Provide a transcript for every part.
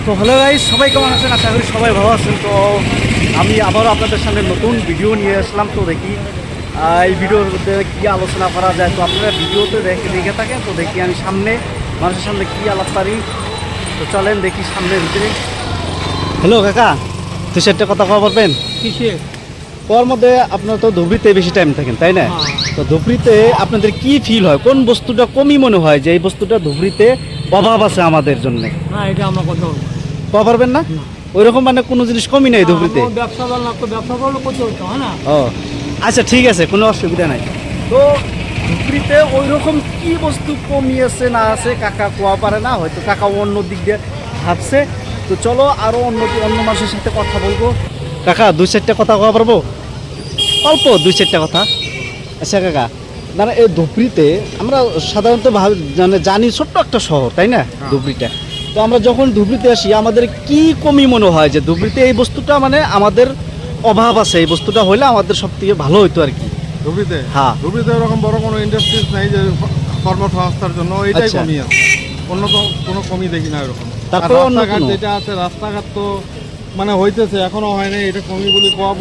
তো hello guys, সবাই কেমন আছেন? আশা করি সবাই ভালো আছেন। তো আমি আবারও আপনাদের সামনে নতুন ভিডিও নিয়ে আসলাম। তো দেখি এই ভিডিওর মধ্যে কী আলোচনা করা যায়। তো আপনারা ভিডিওতে দেখে থাকেন। তো দেখি আমি সামনে মানুষের সামনে কী আলাপ পারি। তো চলেন দেখি সামনের ভিতরে। হ্যালো কাকা, তো সেটা কথা কওয়া পারবেন? কিসে? ওর মধ্যে আপনারা তো ধুবড়িতে বেশি টাইম থাকেন, তাই না? তো ধুবড়িতে আপনাদের কি ফিল হয়, কোন বস্তুটা কমই মনে হয় যে এই বস্তুটা ধুবড়িতে অভাব আছে আমাদের জন্য? না, এটা আমরা কথা বলবো পাওয়া পারবেন না? ওই রকম মানে কোনো জিনিস কমই নাই ধুবড়িতে। ব্যবসা বল না, তো ব্যবসা করলে করতে হতো, হ্যাঁ না? ও আচ্ছা, ঠিক আছে, কোনো অসুবিধা নাই। তো ধুবড়িতে ওই রকম কি বস্তু কমিয়েছে না আছে কাকা কোয়া পারে না, হয়তো কাকা অন্য দিক দিয়ে ভাবছে। তো চলো আরও অন্য মানুষের সাথে কথা বলবো। কাকা, দুই চারটা কথা কোয়া পারবো? অল্প দুই চারটা কথা। আচ্ছা কাকা, না এই ধুবড়িতে আমরা সাধারণত মানে জানি ছোট্ট একটা শহর, তাই না ধুবড়িটা? তো আমরা যখন ধুবড়িতে আসি আমাদের কি কমি মনে হয় যে ধুবড়িতে এই বস্তুটা মানে আমাদের অভাব আছে, এই বস্তুটা হইলে আমাদের সব থেকে ভালো হইতো আর কি। ধুবড়িতে? হ্যাঁ। ধুবড়িতে ওরকম বড় কোনো ইন্ডাস্ট্রিজ নাই যে কর্মসংস্থার জন্য, এইটাই আচ্ছা। কমি আছে। অন্য তো কোনো কমি দেখি না এরকম। তারপরে অন্য রাস্তাঘাট কোনো? যেটা আছে, রাস্তাঘাট তো মানে হইতেছে, এখনো হয় নাই। এটা কমি বলে কোয়া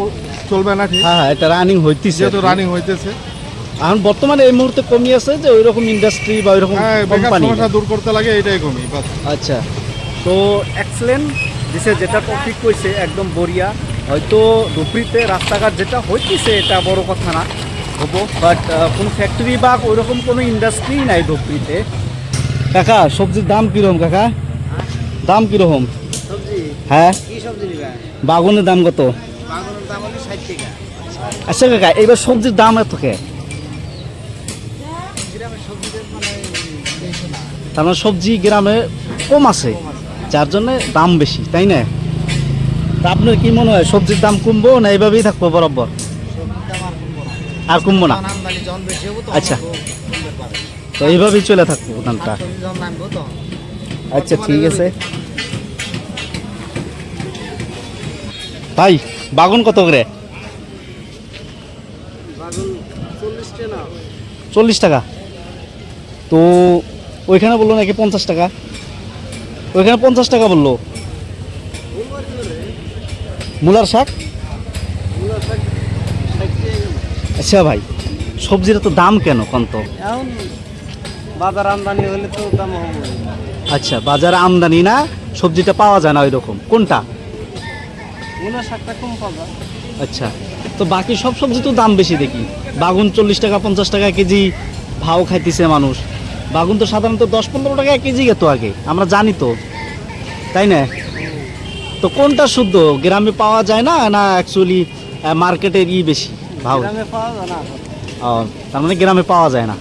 চলবে না, ঠিক? হ্যাঁ হ্যাঁ, এটা রানিং হইতেছে, যেহেতু রানিং হইতেছে। এখন বর্তমানে এই মুহূর্তে কমি আছে যে ওই রকম ইন্ডাস্ট্রি বা ওই রকম হ্যাঁ, বেকার কোম্পানি। সমস্যা দূর করতে লাগে, এটাই কমি বাস। আচ্ছা, তো এক্সেলেন্ট দিছে, যেটা টপিক কইছে একদম বড়িয়া। হয়তো ধুবড়িতে রাস্তাঘাট যেটা হইতেছে এটা বড় কথা না হবো, বাট কোনো ফ্যাক্টরি বা ওই রকম কোনো ইন্ডাস্ট্রি নাই ধুবড়িতে। কাকা, সবজির দাম কীরকম কাকা? দাম কীরকম? সবজি হ্যাঁ, কি সবজি নিবা? বাগুনের দাম কত? বাগানের দাম হলো 60 টাকা। আচ্ছা কাকা, এবার সবজির দাম এত কে? গ্রামের সবজিদের মানে বেশি না। তার মানে সবজি গ্রামে কম আছে, যার জন্য দাম বেশি, তাই না? তা আপনার কি মনে হয় সবজির দাম কমবো না এইভাবেই থাকবো বরাবর? সবজির দাম আর কমবো না। আর কমবো না? যখন আমদানি যখন বেশি হবো তখন আচ্ছা। কমতে পারে। তো এইভাবেই চলে থাকবো দামটা। সবজি যখন নামবো তখন। আচ্ছা ঠিক আছে ভাই, বাগুন কত করে? বাগুন 40 টাকা। 40 টাকা। তো ওইখানে বললো নাকি 50 টাকা, ওইখানে 50 টাকা বললো। মূলার শাক? আচ্ছা ভাই, সবজির তো দাম কেন কোন তো? এখন বাজার আমদানি হলে তো দাম হবে। আচ্ছা, বাজারে আমদানি না, সবজিটা পাওয়া যায় না ওই রকম, কোনটা? মূলার শাকটা কম পাওয়া। আচ্ছা, তো বাকি সব সবজি তো দাম বেশি দেখি। বাগুন 40 টাকা 50 টাকা কেজি ভাও খাইতেছে মানুষ। বাগুন তো সাধারণত 10-15 টাকা কেজি যেত আগে, আমরা জানি তো, তাই না? তো কোনটা শুদ্ধ, গ্রামে পাওয়া যায় না না অ্যাকচুয়ালি মার্কেটের বেশি ভাও? গ্রামে পাওয়া যায় না। ও, তার মানে গ্রামে পাওয়া যায় না,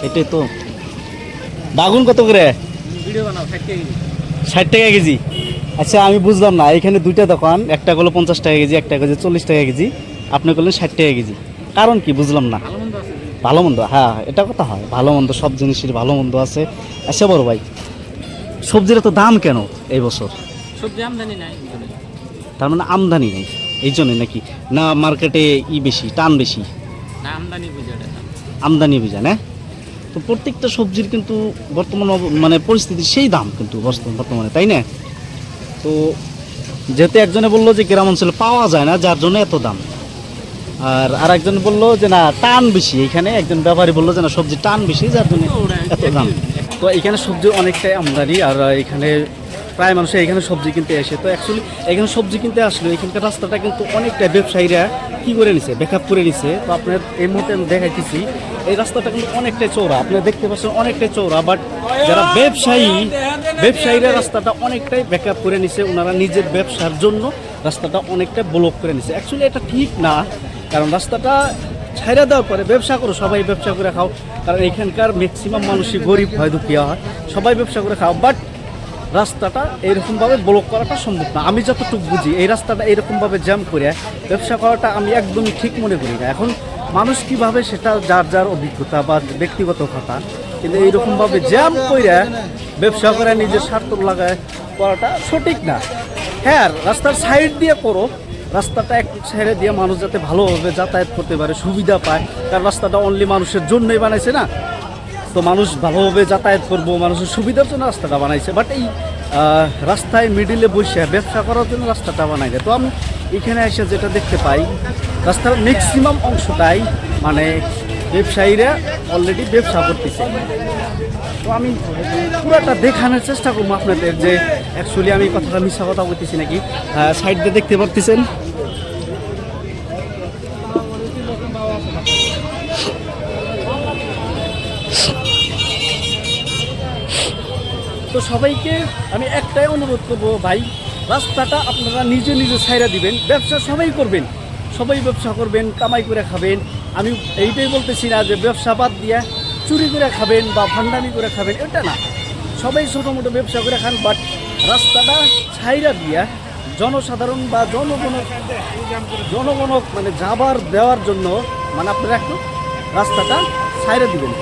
এটাই তো। বাগুন কত করে? ভিডিও বানাও 60 টাকা। 60 টাকা কেজি। আচ্ছা, আমি বুঝলাম না, এখানে দুইটা দোকান, একটা হলো 50 টাকা কেজি, একটা কেজি 40 টাকা কেজি, আপনি বললেন 60 টাকা কেজি, কারণ কি বুঝলাম না? ভালো মন্দ আছে। ভালো মন্দ, হ্যাঁ এটা কথা হয়, ভালো মন্দ সব জিনিসের ভালো মন্দ আছে। আচ্ছা বড় ভাই, সবজির তো দাম কেন এই বছর? সবজি আমদানি নাই। তার মানে আমদানি নেই এই জন্যে নাকি, না মার্কেটে বেশি টান বেশি? না, আমদানি বুঝে না। আমদানি বুঝা না? তো প্রত্যেকটা সবজির কিন্তু বর্তমান মানে পরিস্থিতি সেই দাম কিন্তু বর্তমানে, তাই না? তো যেহেতু একজনে বললো যে গ্রাম অঞ্চলে পাওয়া যায় না যার জন্য এত দাম, আর একজন বললো যে না টান বেশি, এখানে একজন ব্যাপারী বললো যে না সবজি টান বেশি যার জন্য এত দাম। তো এখানে সবজি অনেকটাই আমদানি, আর এখানে প্রায় মানুষ এখানে সবজি কিনতে আসে। তো অ্যাকচুয়ালি এখানে সবজি কিনতে আসলে এখানকার রাস্তাটা কিন্তু অনেকটা ব্যবসায়ীরা কি করে নিছে, ব্যাকআপ করে নিছে। তো আপনার এই মুহূর্তে আমি দেখাইতেছি, এই রাস্তাটা কিন্তু অনেকটাই চওড়া, আপনারা দেখতে পাচ্ছেন অনেকটাই চওড়া, বাট যারা ব্যবসায়ীরা রাস্তাটা অনেকটাই ব্যাকআপ করে নিছে, ওনারা নিজের ব্যবসার জন্য রাস্তাটা অনেকটা ব্লক করে নিছে। অ্যাকচুয়ালি এটা ঠিক না, কারণ রাস্তাটা ছাইরা দেওয়ার পরে ব্যবসা করো, সবাই ব্যবসা করে খাও, কারণ এখানকার ম্যাক্সিমাম মানুষই গরিব হয়, দুঃখী হয়, সবাই ব্যবসা করে খাও, বাট রাস্তাটা এইরকমভাবে ব্লক করাটা সম্ভব না। আমি যতটুকু বুঝি এই রাস্তাটা এইরকমভাবে জ্যাম করে ব্যবসা করাটা আমি একদমই ঠিক মনে করি না। এখন মানুষ কিভাবে সেটা যার যার অভিজ্ঞতা বা ব্যক্তিগত কথা, কিন্তু এইরকমভাবে জ্যাম করে ব্যবসা করে নিজের স্বার্থ লাগায় করাটা সঠিক না। হ্যাঁ, রাস্তার সাইড দিয়ে করো, রাস্তাটা একটু ছেড়ে দিয়ে মানুষ যাতে ভালোভাবে যাতায়াত করতে পারে, সুবিধা পায়, কারণ রাস্তাটা অনলি মানুষের জন্যই বানাইছে না। তো মানুষ ভালোভাবে যাতায়াত করবো, মানুষের সুবিধার জন্য রাস্তাটা বানাইছে, বাট এই রাস্তায় মিডিলে বসে ব্যবসা করার জন্য রাস্তাটা বানাই দেয়। তো আমি এখানে এসে যেটা দেখতে পাই, রাস্তার ম্যাক্সিমাম অংশটাই মানে ব্যবসায়ীরা অলরেডি ব্যবসা করতেছে। তো আমি পুরাটা দেখানোর চেষ্টা করবো আপনাদের যে অ্যাকচুয়ালি আমি কথাটা মিথ্যা কথা বলতেছি নাকি। সাইড দিয়ে দেখতে পারতেছেন তো সবাইকে আমি একটাই অনুরোধ করবো ভাই, রাস্তাটা আপনারা নিজে নিজে ছাইরা দিবেন। ব্যবসা সবাই করবেন, সবাই ব্যবসা করবেন, কামাই করে খাবেন। আমি এইটাই বলতেছি না যে ব্যবসা বাদ দিয়ে চুরি করে খাবেন বা ভান্ডামি করে খাবেন, এটা না। সবাই ছোটো মোটো ব্যবসা করে খান, বাট রাস্তাটা ছাইরা দিয়া জনসাধারণ বা জনগণ মানে যাবার দেওয়ার জন্য মানে আপনারা একটু রাস্তাটা ছাইরা দিবেন।